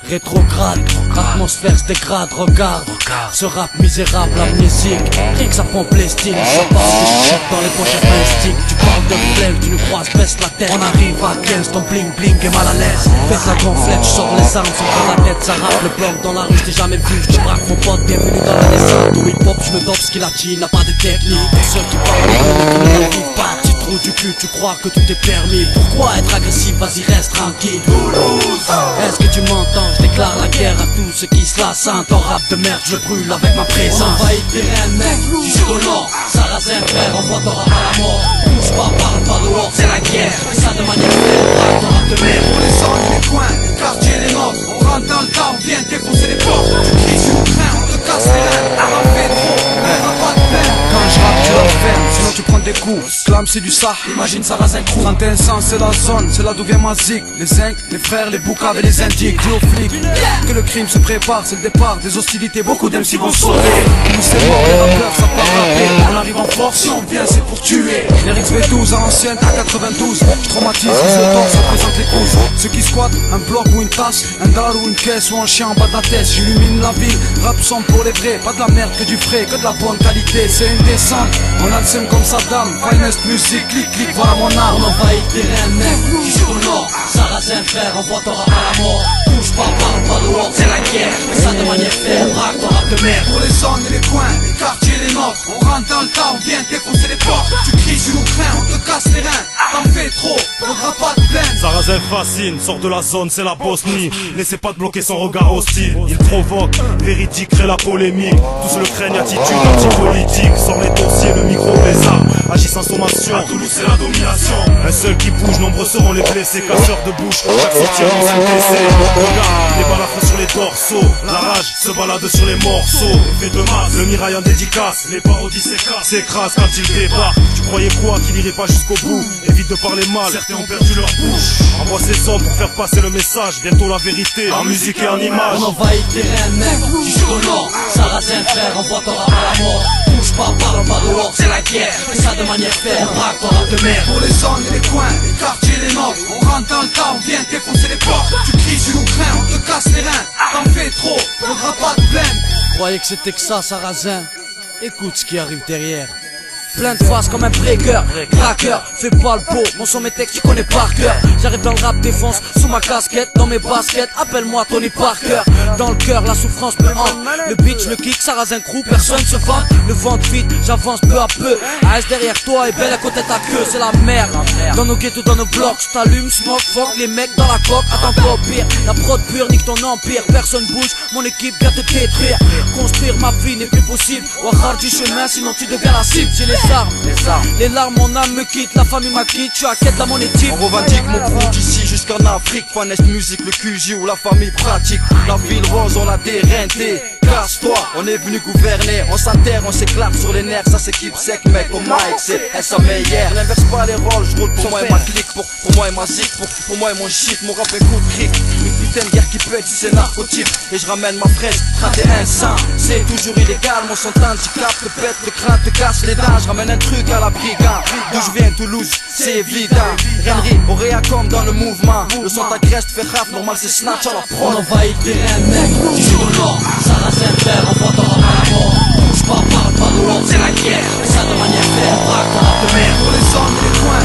Rétrograde, l'atmosphère se dégrade, regarde ce rap misérable, amnésique, rien que ça prend plaisir. Ça parle de shit dans les poches plastiques. Tu parles de flemme, tu nous croises, baisse la tête. On arrive à 15, ton bling bling est mal à l'aise. Fais la gonflette, je sors les armes, sur dans la tête. Ça rappe le bloc dans la rue, je t'ai jamais vu. Je braque mon pote, bienvenue dans la descente. Où hip hop, je me dope, ce qu'il a dit, n'a pas de technique. Pour ceux qui parlent de qui ne vivent pas, petit trou du cul, tu crois que tout est permis. Pourquoi être agressif, vas-y reste tranquille. Est-ce que tu m'entends? Je déclare la guerre à tous ceux qui se lassent. Ton rap de merde, je brûle avec ma présence. On va tes reines, mec, du sud au nord. Sarrazin, frère, envoie ton rap à la mort. Bouge pas, parle pas dehors, c'est la guerre. Fais ça de manière ferme, braque ton rap de merde. On les sort les coins, les quartiers, les nôtres. On rentre dans le tas, on vient défoncer les portes. Tu cries sur le train, on te casse les reins. On fait trop, on n'aura pas de peine. Quand je rappe, tu l'enfermes, sinon tu prends des coups. Slam c'est du ça, imagine Sarrazin crew. 31 cents c'est la zone, c'est là d'où vient ma zig. Les zincs, les frères, les boucaves et les indiques. Dis aux flics que le crime se prépare, c'est le départ des hostilités, beaucoup d'MC vont sauter. Nous c'est mort, les rappeurs ça part rapper. On arrive en force, si on vient c'est pour tuer. Les XV12 à l'ancienne, à 92. Je traumatise, ils se torse, ça présente les causes. Ceux qui squattent, un bloc ou une tasse, un dar ou une caisse ou un chien en bas de la tête. J'illumine la ville, rap son pour les vrais. Pas de la merde que du frais, que de la bonne qualité. C'est une descente, on a le seum comme Saddam. Finest musique, clic clic, voilà mon arme. On envahit tes reines, mec, du sud au nord. Sarrazin, frère, envoie ton rap à la mort. Bouge pas, parle pas dehors, c'est la guerre. Fais ça de manière ferme, braque ton rap de merde. Pour les zones et les coins, les quartiers, les nôtres. On rentre dans le tas, on vient défoncer les portes. Tu cries sur le train, on te casse les reins. T'en fais trop, faudra pas te plaindre. Sarrazin fascine, sort de la zone, c'est la Bosnie. Laissez pas de bloquer son regard hostile. Il provoque, véridique, crée la polémique. Tous le craignent, attitude anti-politique. Sort les dossiers, le micro, les armes. Agit sans sommation, à Toulouse c'est la domination. Un seul qui bouge, nombreux seront les blessés. Casseurs de bouche, chaque sortie annonce un blessé. Regarde, les balafres sur les dorsaux. La rage se balade sur les morceaux. Effet de masse, le mirail en dédicace. Les parodies s'écrasent quand il débarque. Tu croyais quoi, qu'il irait pas jusqu'au bout? Évite de parler mal, certains ont perdu leur bouche. Envoie ces hommes pour faire passer le message. Bientôt la vérité, en musique et en image. On envahit tes reines, mec, du sud au nord. Sarrazin, frère, envoie ton rap à la mort. Bouge pas, parle pas dehors, c'est la guerre. Fais ça de manière ferme, braque ton rap de merde. Pour les zones et les coins, les quartiers, les nôtres. On rentre dans le tas, on vient défoncer les portes. Tu cries sur le train, on te casse les reins. T'en fais trop, faudra pas te plaindre. Croyais que c'était que ça, Sarrazin. Écoute ce qui arrive derrière. Plein de faces comme un breaker, cracker, fais pas le beau, mon son mes textes tu connais par cœur. J'arrive dans le rap défonce, sous ma casquette, dans mes baskets, appelle-moi Tony Parker. Dans le cœur, la souffrance me hante, le bitch, le kick, Sarrazin crew, personne se vante. Le ventre vide, j'avance peu à peu, AS derrière toi et belle à côté de ta queue, c'est la merde. Dans nos ghettos, dans nos blocs, j't'allume, smoke, fuck les mecs dans la coque, attends pas au pire. La prod pure, nique ton empire, personne bouge, mon équipe vient te détruire. Construire ma vie n'est plus possible, Ouahar du chemin, sinon tu deviens la cible. J'ai les armes, les larmes, mon âme me quitte, la famille m'a quitte, je suis à quête de mon équipe. On revendique mon crew d'ici jusqu'en Afrique. Finest musique, le QJ où la famille pratique. La ville rose, on l'a déreinté. Casse-toi, on est venu gouverner. On s'enterre, on s'éclate sur les nerfs. Ça s'équipe sec, mec, au mic, c'est sa meilleure. N'inverse pas les rôles, je roule pour moi et ma clique. Pour moi et ma zik, pour moi et mon shit. Mon rap est coup de cric. Une putain de guerre qui pète si c'est narcotique. Et je ramène ma fraise, 31 100. C'est toujours illégal, mon son handicap te pète le crâne, te casse les dents. Je ramène un truc à la brigade. D'où je viens, Toulouse, c'est évident. Rainerie, au réacom dans le mouvement. Le son t'agresse, te fait rap, normal c'est snatch à la On prod. envahit tes reines, mec, du sud au nord. Sarrazin, frère, envoie ton rap à la mort. Bouge pas, parle pas dehors, c'est la guerre. Fais ça de manière ferme, braque ton rap de merde. Pour les zones et les coins,